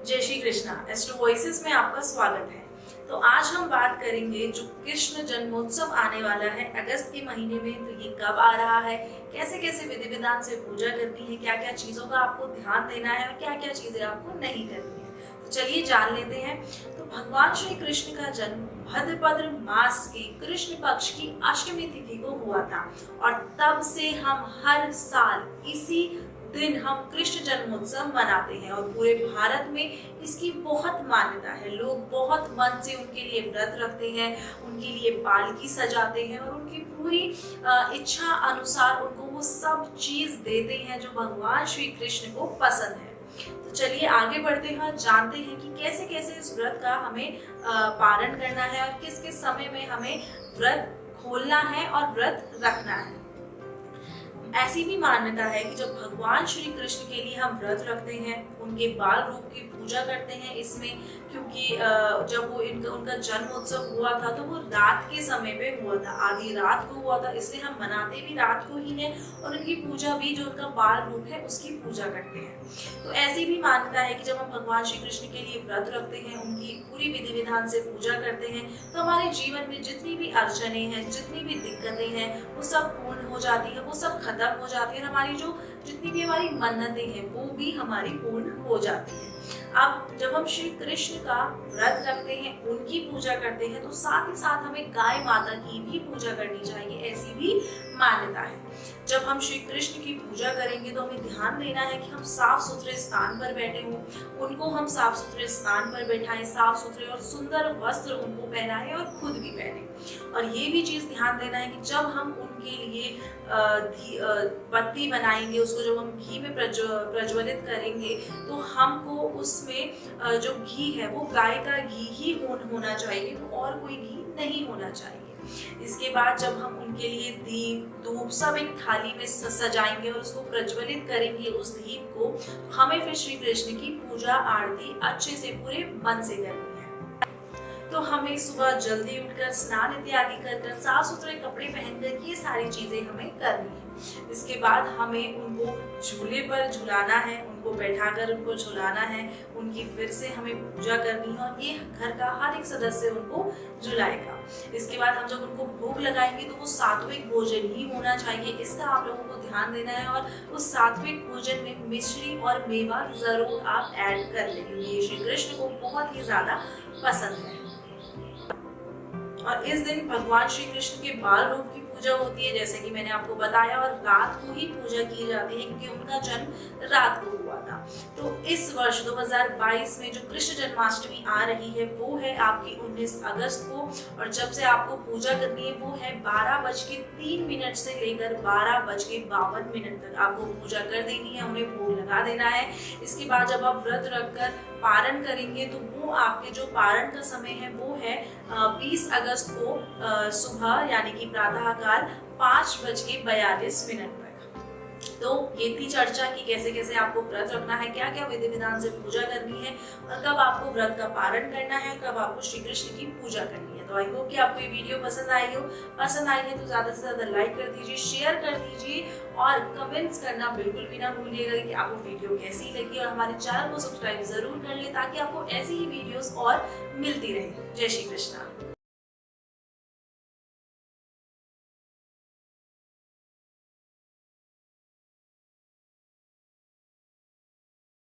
जय Shri Krishna. Astro voices में आपका स्वागत है। तो आज हम बात करेंगे जो कृष्ण जन्मोत्सव आने वाला है अगस्त के महीने में, तो ये कब आ रहा है, कैसे कैसे विधि विधान से पूजा करनी है, क्या क्या चीजों का आपको ध्यान देना है और क्या क्या चीजें आपको नहीं करनी है। तो चलिए जान लेते हैं। तो भगवान श्री कृष्ण का जन्म भाद्रपद मास के कृष्ण पक्ष की अष्टमी तिथि को हुआ था और तब से हम हर साल इसी दिन हम कृष्ण जन्मोत्सव मनाते हैं और पूरे भारत में इसकी बहुत मान्यता है। लोग बहुत मन से उनके लिए व्रत रखते हैं, उनके लिए पालकी सजाते हैं और उनकी पूरी इच्छा अनुसार उनको वो सब चीज देते हैं जो भगवान श्री कृष्ण को पसंद है। तो चलिए आगे बढ़ते हैं, जानते हैं कि कैसे कैसे इस व्रत का हमें पालन करना है और किस किस समय में हमें व्रत खोलना है और व्रत रखना है। ऐसी भी मान्यता है कि जब भगवान श्री कृष्ण के लिए हम व्रत रखते हैं, उनके बाल रूप की पूजा करते हैं इसमें, क्योंकि जब वो उनका जन्म उत्सव हुआ था तो वो रात के समय पे हुआ था, आधी रात को हुआ था, इसलिए हम मनाते भी रात को ही हैं और उनकी पूजा भी जो उनका बाल रूप है उसकी पूजा करते हैं। तो ऐसी भी मान्यता है कि जब हम भगवान श्री कृष्ण के लिए व्रत रखते हैं, उनकी पूरी विधि विधान से पूजा करते हैं, तो हमारे जीवन में जितनी भी अड़चने हैं, जितनी भी दिक्कतें हैं, वो सब पूर्ण हो जाती है, वो सब खत्म हो जाती है। हमारी जो जितनी भी हमारी मन्नतें हैं वो भी हमारी पूर्ण हो जाती है। अब जब हम श्री कृष्ण का व्रत रखते हैं, उनकी पूजा करते हैं, तो साथ ही साथ हमें गाय माता की भी पूजा करनी चाहिए, ऐसी भी मान्यता है। जब हम श्री कृष्ण की पूजा करेंगे तो हमें ध्यान देना है कि हम साफ सुथरे स्थान पर बैठे हों, उनको हम साफ सुथरे स्थान पर बैठाएं, साफ सुथरे और सुंदर वस्त्र उनको पहनाएं और खुद भी पहने। और ये भी चीज ध्यान देना है कि जब हम उनके लिए बत्ती बनाएंगे, उसको जब हम घी में प्रज्वलित करेंगे, तो हमको उसमें जो घी है वो गाय का घी ही होना चाहिए, और कोई घी नहीं होना चाहिए। इसके बाद जब हम उनके लिए दीप धूप सब एक थाली में सजाएंगे और उसको प्रज्वलित करेंगे उस दीप को, हमें फिर श्री कृष्ण की पूजा आरती अच्छे से पूरे मन से करनी है। तो हमें सुबह जल्दी उठकर स्नान इत्यादि कर साफ सुथरे कपड़े पहनकर ये सारी चीजें हमें करनी है। इसके बाद हमें उनको झूले पर झुलाना है, उनको बैठाकर उनको झुलाना है, उनकी फिर से हमें पूजा करनी है और ये घर का हर एक सदस्य उनको झुलाएगा। इसके बाद हम जब उनको भोग लगाएंगे तो वो सात्विक भोजन ही होना चाहिए, इसका आप लोगों को ध्यान देना है। और उस सात्विक भोजन में मिश्री और मेवा जरूर आप ऐड कर लेंगे, ये श्री कृष्ण को बहुत ही ज्यादा पसंद है। और इस दिन भगवान श्री कृष्ण के बाल रूप की पूजा होती है, जैसे कि मैंने आपको बताया, और रात को ही पूजा की जाती है क्योंकि उनका जन्म रात को हुआ था। तो इस वर्ष 2022 में जो कृष्ण जन्माष्टमी आ रही है वो है आपकी 19 अगस्त को, और जब से आपको पूजा करनी है वो है 12:03 से लेकर 12:52 तक आपको पूजा कर देनी है, उन्हें भोग लगा देना है। इसके बाद जब आप व्रत रखकर पारण करेंगे तो वो आपके जो पारण का समय है वो है 20 अगस्त को सुबह यानी कि प्रातःकाल 5:42 तक। तो ये थी चर्चा की कैसे कैसे आपको व्रत रखना है, क्या क्या विधि विधान से पूजा करनी है और कब आपको व्रत का पारण करना है, कब आपको श्री कृष्ण की पूजा करनी है। तो आई होप कि आपको ये वीडियो पसंद आई हो। पसंद आई है तो ज्यादा से ज्यादा लाइक कर दीजिए, शेयर कर दीजिए और कमेंट्स करना बिल्कुल भी ना भूलिएगा कि आपको वीडियो कैसी लगी, और हमारे चैनल को सब्सक्राइब जरूर कर ले ताकि आपको ऐसी ही वीडियोस और मिलती रहे। जय श्री कृष्णा।